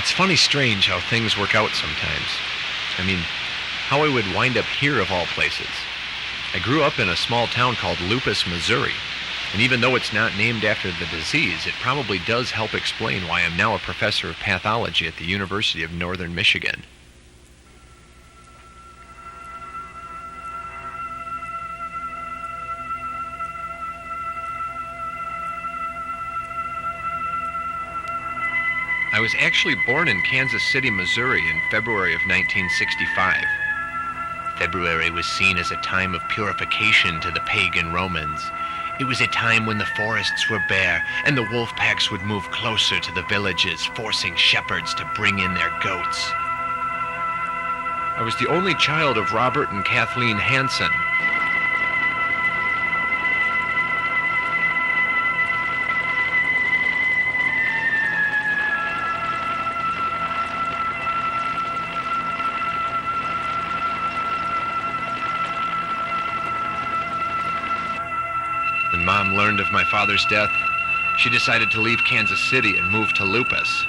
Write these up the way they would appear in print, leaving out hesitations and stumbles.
It's funny strange how things work out sometimes. I mean, how I would wind up here of all places. I grew up in a small town called Lupus, Missouri, and even though it's not named after the disease, it probably does help explain why I'm now a professor of pathology at the University of Northern Michigan. I was actually born in Kansas City, Missouri in February of 1965. February was seen as a time of purification to the pagan Romans. It was a time when the forests were bare and the wolf packs would move closer to the villages, forcing shepherds to bring in their goats. I was the only child of Robert and Kathleen Hansen. When Mom learned of my father's death, she decided to leave Kansas City and move to Lupus.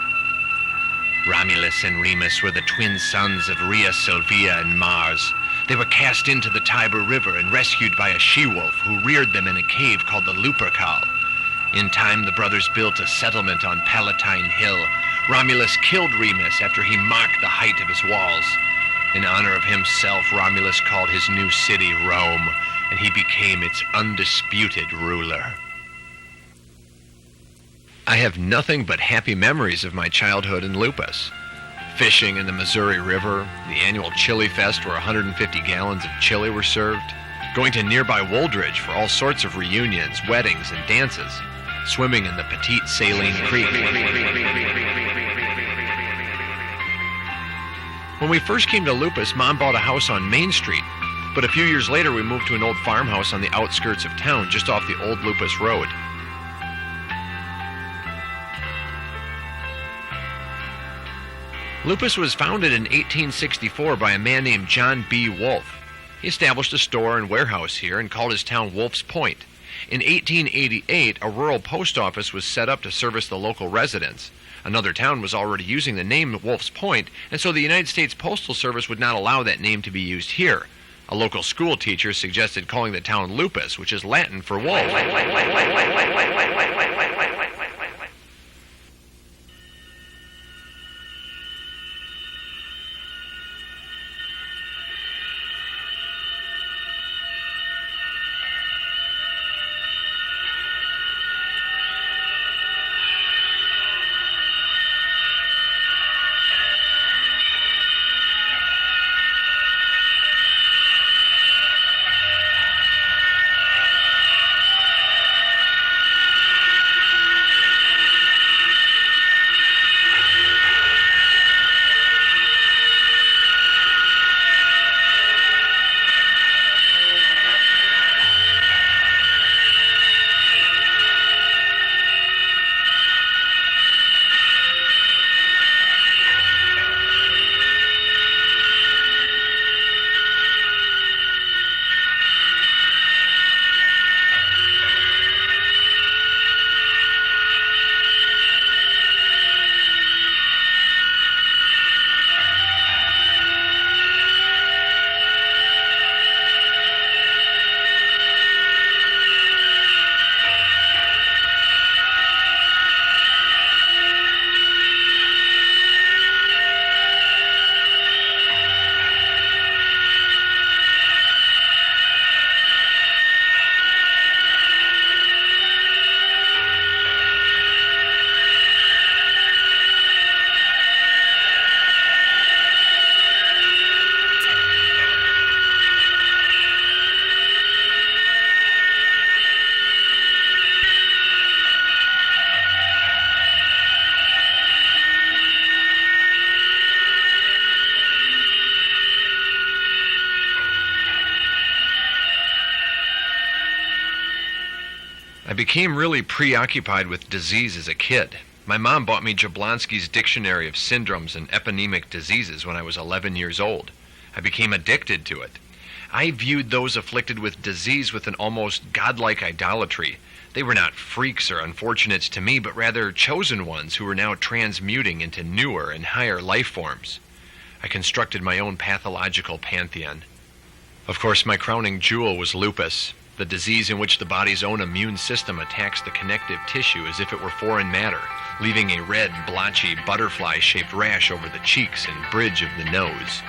Romulus and Remus were the twin sons of Rhea, Silvia, and Mars. They were cast into the Tiber River and rescued by a she-wolf who reared them in a cave called the Lupercal. In time, the brothers built a settlement on Palatine Hill. Romulus killed Remus after he mocked the height of his walls. In honor of himself, Romulus called his new city Rome, and he became its undisputed ruler. I have nothing but happy memories of my childhood in Lupus. Fishing in the Missouri River, the annual Chili Fest where 150 gallons of chili were served, going to nearby Woldridge for all sorts of reunions, weddings, and dances, swimming in the Petite Saline Creek. When we first came to Lupus, Mom bought a house on Main Street, but a few years later we moved to an old farmhouse on the outskirts of town, just off the old Lupus Road. Lupus was founded in 1864 by a man named John B. Wolfe. He established a store and warehouse here and called his town Wolfe's Point. In 1888, a rural post office was set up to service the local residents. Another town was already using the name Wolfe's Point, and so the United States Postal Service would not allow that name to be used here. A local school teacher suggested calling the town Lupus, which is Latin for wolf. I became really preoccupied with disease as a kid. My mom bought me Jablonski's Dictionary of Syndromes and Eponymic Diseases when I was 11 years old. I became addicted to it. I viewed those afflicted with disease with an almost godlike idolatry. They were not freaks or unfortunates to me, but rather chosen ones who were now transmuting into newer and higher life forms. I constructed my own pathological pantheon. Of course, my crowning jewel was lupus, the disease in which the body's own immune system attacks the connective tissue as if it were foreign matter, leaving a red, blotchy, butterfly-shaped rash over the cheeks and bridge of the nose.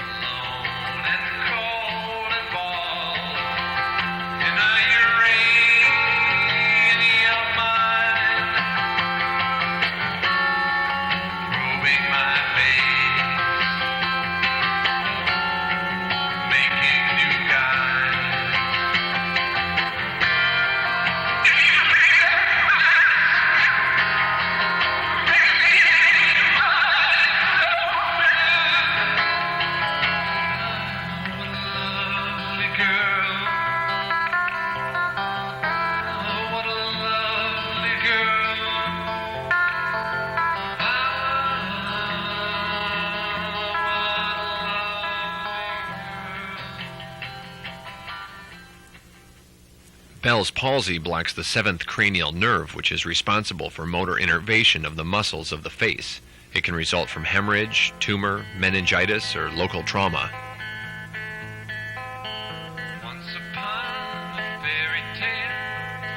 Bell's palsy blocks the seventh cranial nerve, which is responsible for motor innervation of the muscles of the face. It can result from hemorrhage, tumor, meningitis, or local trauma.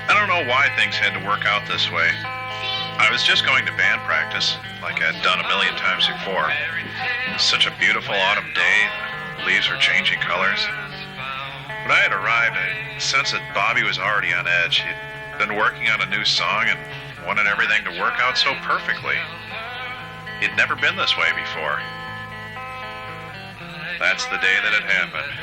I don't know why things had to work out this way. I was just going to band practice, like I'd done a million times before. It was such a beautiful autumn day, the leaves were changing colors. When I had arrived, I sensed that Bobby was already on edge. He'd been working on a new song and wanted everything to work out so perfectly. He'd never been this way before. That's the day that it happened.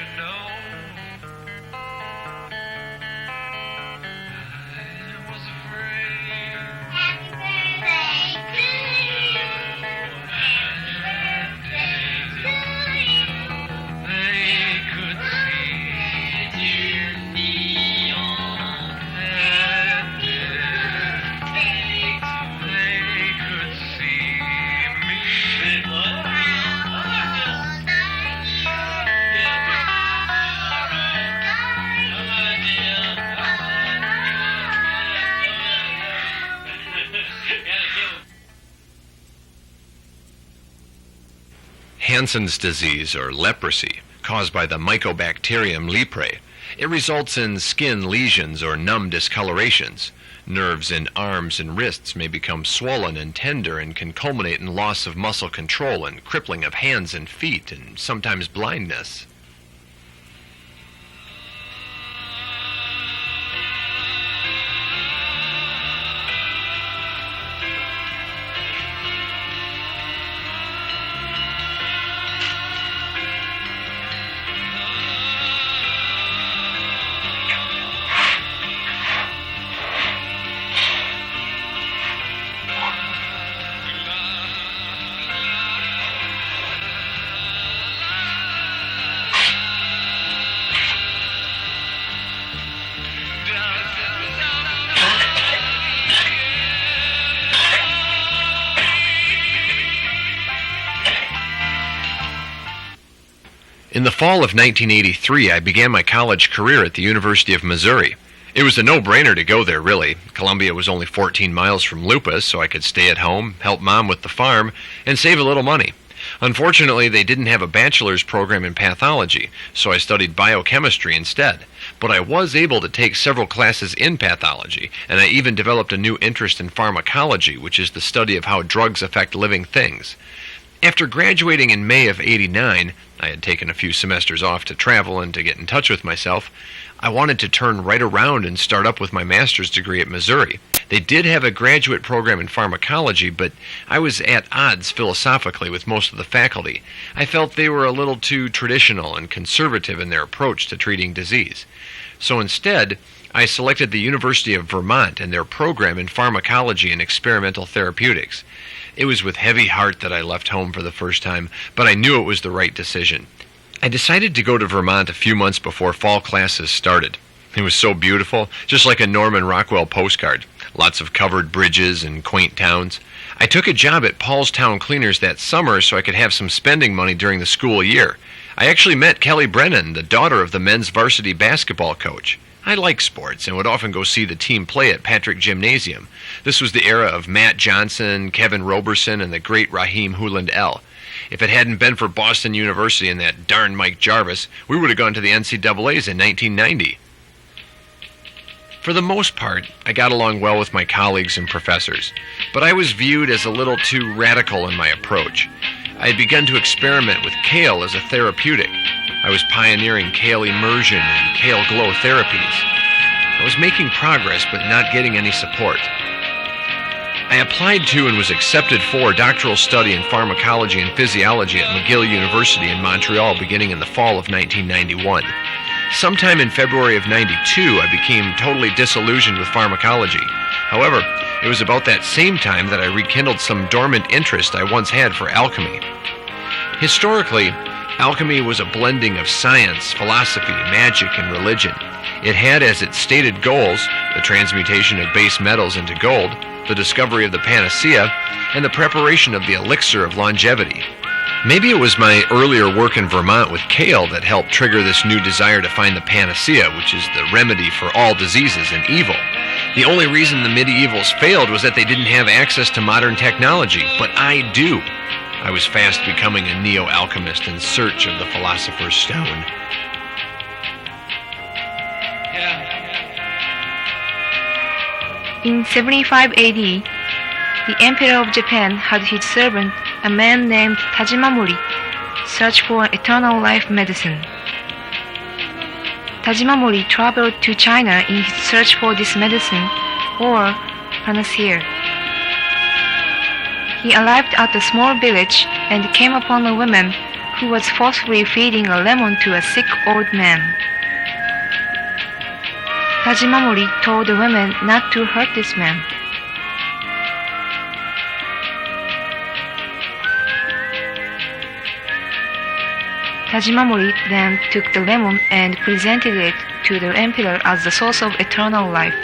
Hansen's disease, or leprosy, caused by the mycobacterium leprae. It results in skin lesions or numb discolorations. Nerves in arms and wrists may become swollen and tender and can culminate in loss of muscle control and crippling of hands and feet and sometimes blindness. In the fall of 1983, I began my college career at the University of Missouri. It was a no-brainer to go there, really. Columbia was only 14 miles from Lupus, so I could stay at home, help Mom with the farm, and save a little money. Unfortunately, they didn't have a bachelor's program in pathology, so I studied biochemistry instead. But I was able to take several classes in pathology, and I even developed a new interest in pharmacology, which is the study of how drugs affect living things. After graduating in May of '89, I had taken a few semesters off to travel and to get in touch with myself. I wanted to turn right around and start up with my master's degree at Missouri. They did have a graduate program in pharmacology, but I was at odds philosophically with most of the faculty. I felt they were a little too traditional and conservative in their approach to treating disease. So instead, I selected the University of Vermont and their program in pharmacology and experimental therapeutics. It was with heavy heart that I left home for the first time, but I knew it was the right decision. I decided to go to Vermont a few months before fall classes started. It was so beautiful, just like a Norman Rockwell postcard. Lots of covered bridges and quaint towns. I took a job at Paul's Town Cleaners that summer so I could have some spending money during the school year. I actually met Kelly Brennan, the daughter of the men's varsity basketball coach. I like sports and would often go see the team play at Patrick Gymnasium. This was the era of Matt Johnson, Kevin Roberson, and the great Raheem Huland-El. If it hadn't been for Boston University and that darn Mike Jarvis, we would have gone to the NCAAs in 1990. For the most part, I got along well with my colleagues and professors, but I was viewed as a little too radical in my approach. I had begun to experiment with kale as a therapeutic. I was pioneering kale immersion and kale glow therapies. I was making progress, but not getting any support. I applied to and was accepted for doctoral study in pharmacology and physiology at McGill University in Montreal beginning in the fall of 1991. Sometime in February of 92, I became totally disillusioned with pharmacology. However, it was about that same time that I rekindled some dormant interest I once had for alchemy. Historically, alchemy was a blending of science, philosophy, magic, and religion. It had as its stated goals the transmutation of base metals into gold, the discovery of the panacea, and the preparation of the elixir of longevity. Maybe it was my earlier work in Vermont with kale that helped trigger this new desire to find the panacea, which is the remedy for all diseases and evil. The only reason the medievals failed was that they didn't have access to modern technology, but I do. I was fast becoming a neo-alchemist in search of the Philosopher's Stone. In 75 AD, the Emperor of Japan had his servant, a man named Tajimamori, search for eternal life medicine. Tajimamori traveled to China in his search for this medicine, or panacea. He arrived at a small village and came upon a woman who was forcefully feeding a lemon to a sick old man. Tajimamori told the woman not to hurt this man. Tajimamori then took the lemon and presented it to the emperor as the source of eternal life.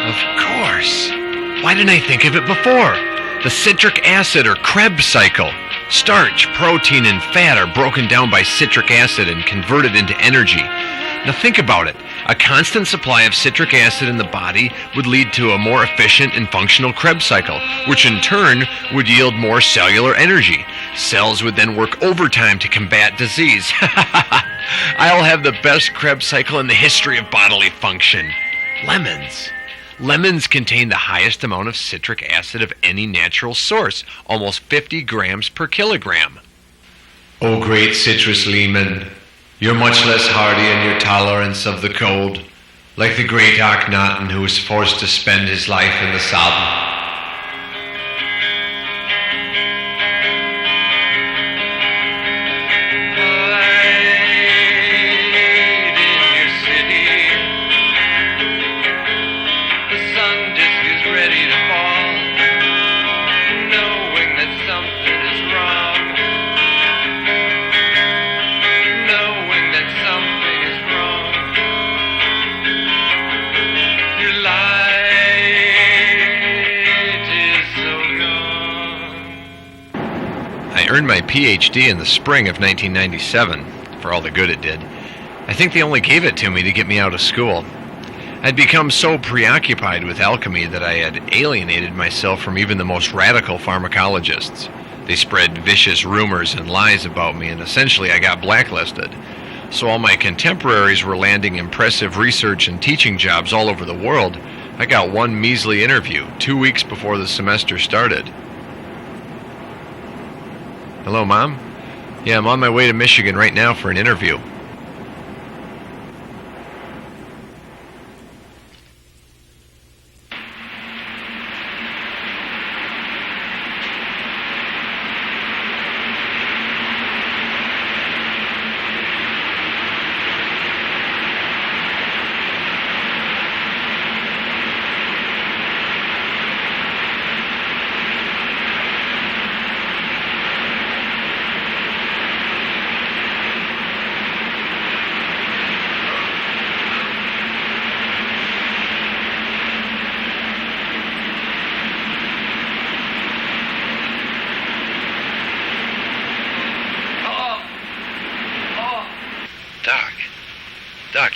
Of course. Why didn't I think of it before? The citric acid or Krebs cycle. Starch, protein, and fat are broken down by citric acid and converted into energy. Now think about it. A constant supply of citric acid in the body would lead to a more efficient and functional Krebs cycle, which in turn would yield more cellular energy. Cells would then work overtime to combat disease. I'll have the best Krebs cycle in the history of bodily function. Lemons. Lemons contain the highest amount of citric acid of any natural source, almost 50 grams per kilogram. O great citrus lemon, you're much less hardy in your tolerance of the cold, like the great Akhenaten who was forced to spend his life in the South. I earned my PhD in the spring of 1997, for all the good it did. I think they only gave it to me to get me out of school. I'd become so preoccupied with alchemy that I had alienated myself from even the most radical pharmacologists. They spread vicious rumors and lies about me, and essentially I got blacklisted. So while my contemporaries were landing impressive research and teaching jobs all over the world, I got one measly interview 2 weeks before the semester started. Hello, Mom? Yeah, I'm on my way to Michigan right now for an interview.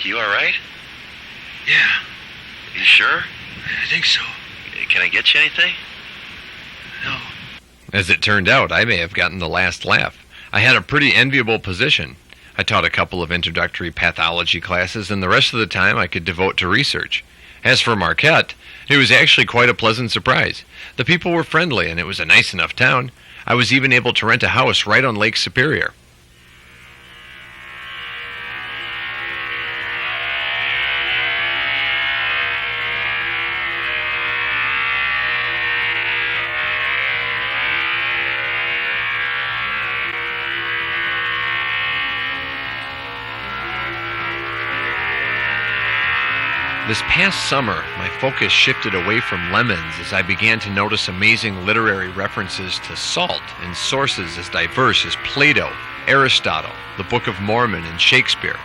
Doc, you all right? Yeah, You sure? I think so. Can I get you anything? No. As it turned out, I may have gotten the last laugh. I had a pretty enviable position. I taught a couple of introductory pathology classes, and the rest of the time I could devote to research. As for Marquette, it was actually quite a pleasant surprise. The people were friendly, and it was a nice enough town. I was even able to rent a house right on Lake Superior. This past summer, my focus shifted away from lemons as I began to notice amazing literary references to salt in sources as diverse as Plato, Aristotle, the Book of Mormon, and Shakespeare.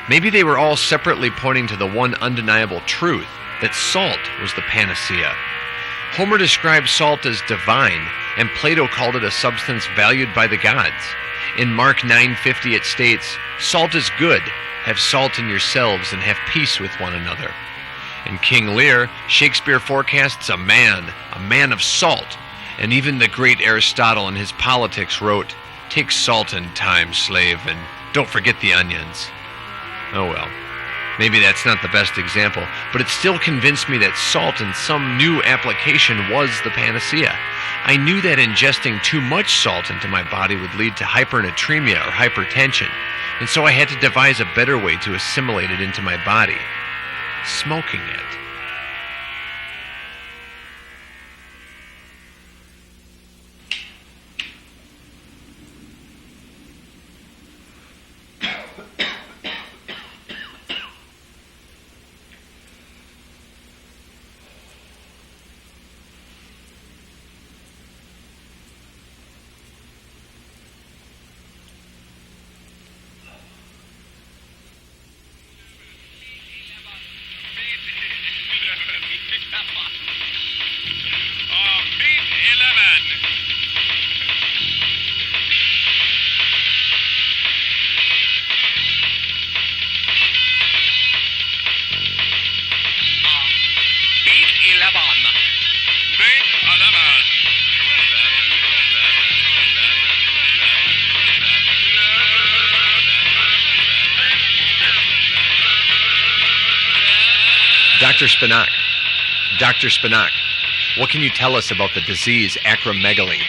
Maybe they were all separately pointing to the one undeniable truth, that salt was the panacea. Homer described salt as divine, and Plato called it a substance valued by the gods. In Mark 9:50 it states, "Salt is good. Have salt in yourselves and have peace with one another." In King Lear, Shakespeare forecasts a man of salt. And even the great Aristotle in his Politics wrote, "Take salt in time, slave, and don't forget the onions." Oh well, maybe that's not the best example, but it still convinced me that salt in some new application was the panacea. I knew that ingesting too much salt into my body would lead to hypernatremia or hypertension, and so I had to devise a better way to assimilate it into my body. Smoking it. Dr. Spinack, what can you tell us about the disease acromegaly?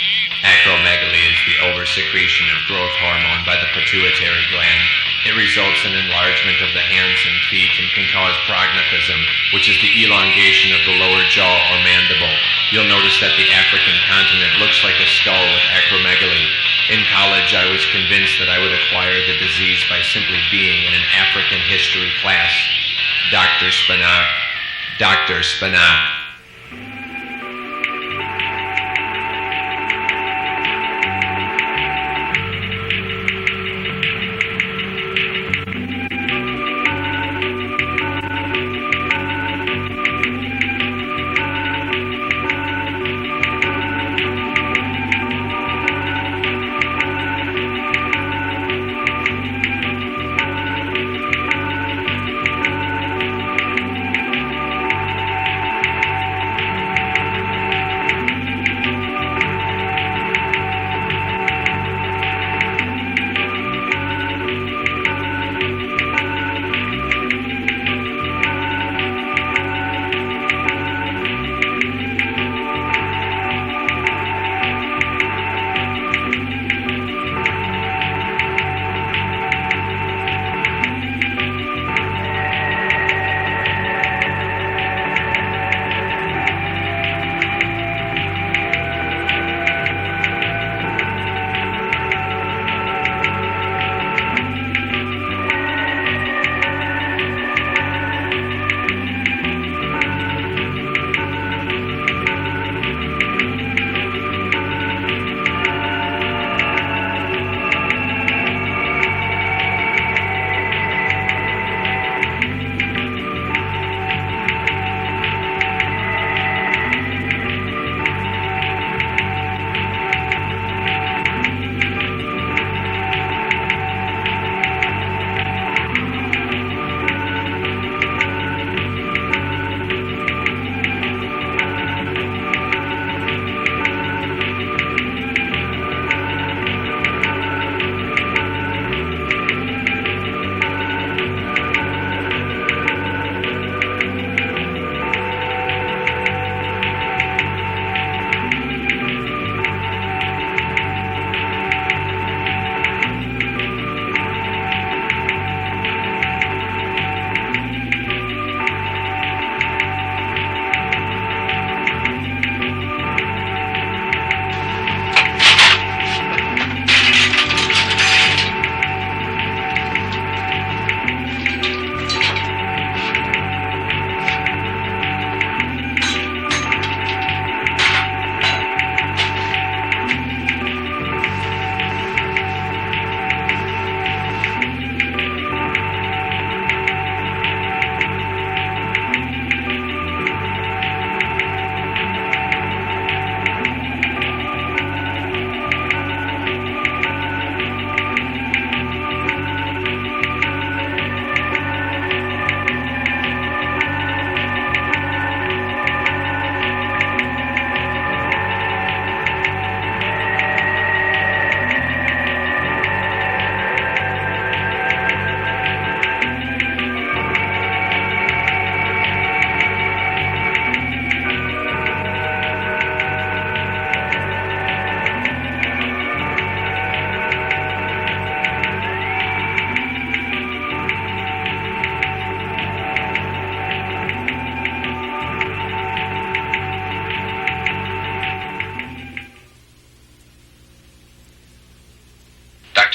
Acromegaly is the oversecretion of growth hormone by the pituitary gland. It results in enlargement of the hands and feet and can cause prognathosm, which is the elongation of the lower jaw or mandible. You'll notice that the African continent looks like a skull with acromegaly. In college, I was convinced that I would acquire the disease by simply being in an African history class. Dr. Spinack. Dr. Spinack.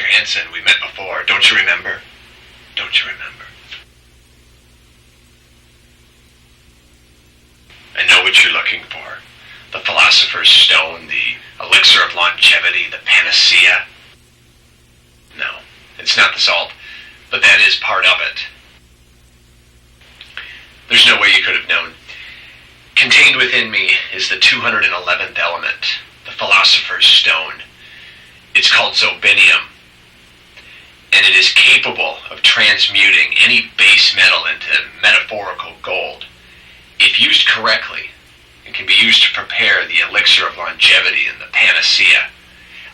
Dr. Hansen. We met before. Don't you remember? Don't you remember? I know what you're looking for. The Philosopher's Stone, the elixir of longevity, the panacea. No, it's not the salt, but that is part of it. There's no way you could have known. Contained within me is the 211th element, the Philosopher's Stone. It's called Zobinium, and it is capable of transmuting any base metal into metaphorical gold. If used correctly, it can be used to prepare the elixir of longevity and the panacea.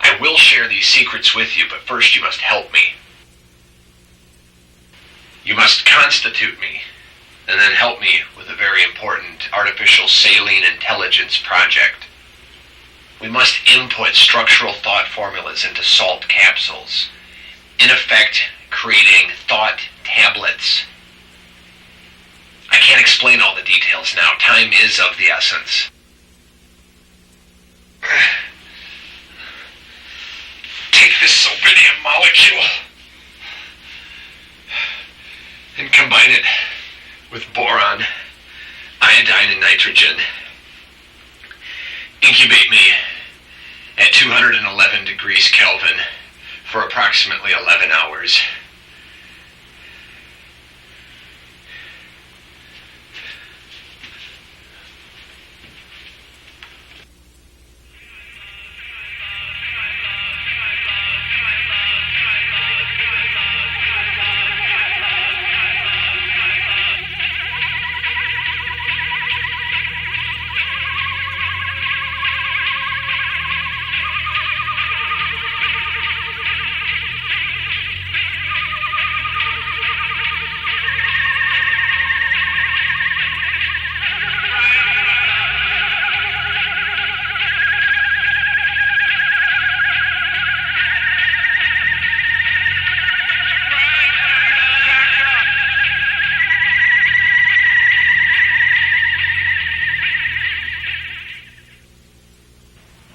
I will share these secrets with you, but first you must help me. You must constitute me, and then help me with a very important artificial saline intelligence project. We must input structural thought formulas into salt capsules, in effect creating thought tablets. I can't explain all the details now. Time is of the essence. Take this Zobinium molecule and combine it with boron, iodine, and nitrogen. Incubate me at 211 degrees Kelvin for approximately 11 hours.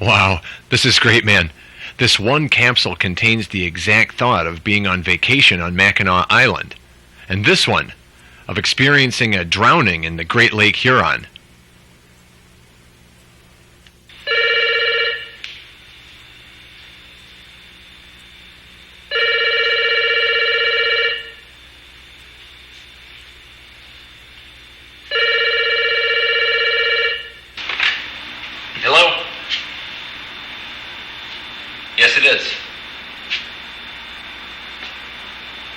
Wow, this is great, man. This one capsule contains the exact thought of being on vacation on Mackinac Island, and this one of experiencing a drowning in the Great Lake Huron. Hello? Yes, it is.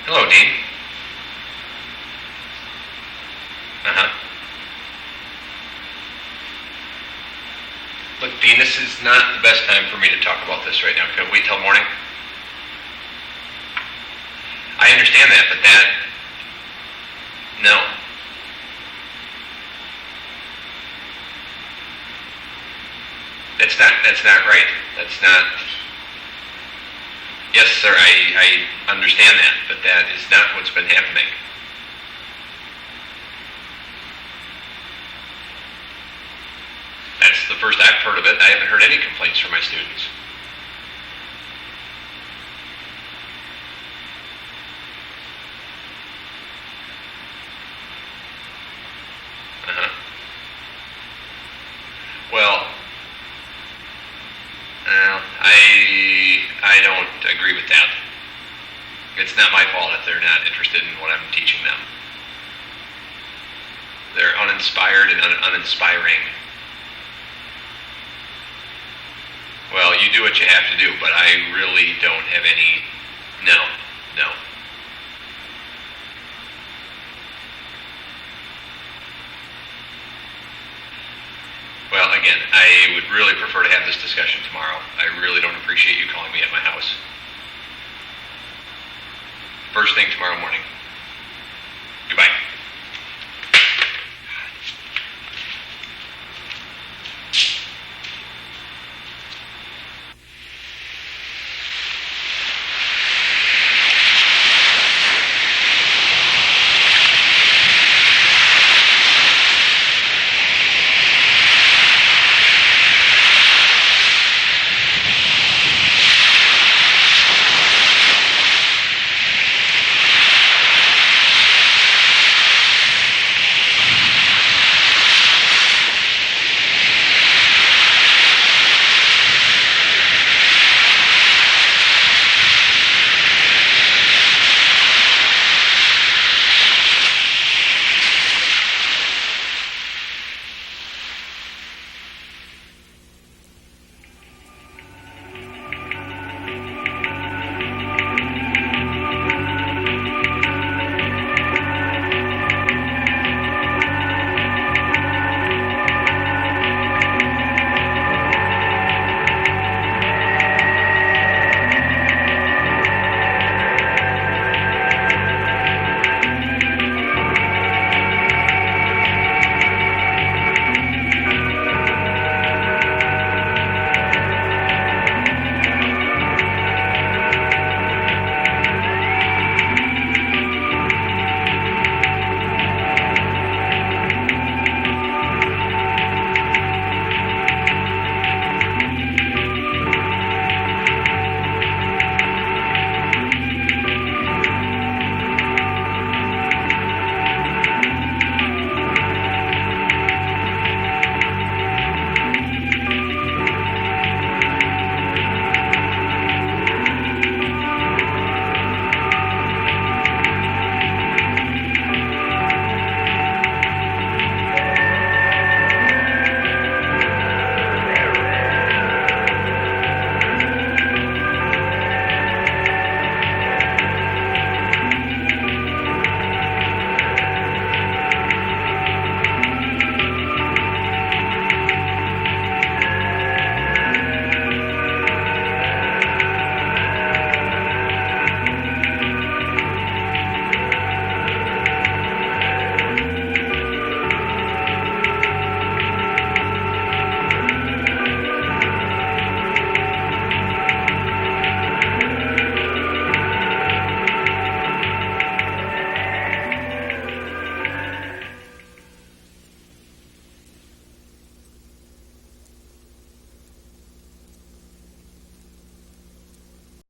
Hello, Dean. Uh-huh. Look, Dean, this is not the best time for me to talk about this right now. Can we wait till morning? I understand that, but no. That's not right. That's not... Yes, sir, I understand that, but that is not what's been happening. That's the first I've heard of it. I haven't heard any complaints from my students. Uh-huh. Well, I don't agree with that. It's not my fault if they're not interested in what I'm teaching them. They're uninspired and uninspiring. Well, you do what you have to do, but I really don't have any... No. Well, again, I would really prefer to have this discussion tomorrow. I really don't appreciate you calling me at my house. First thing tomorrow morning.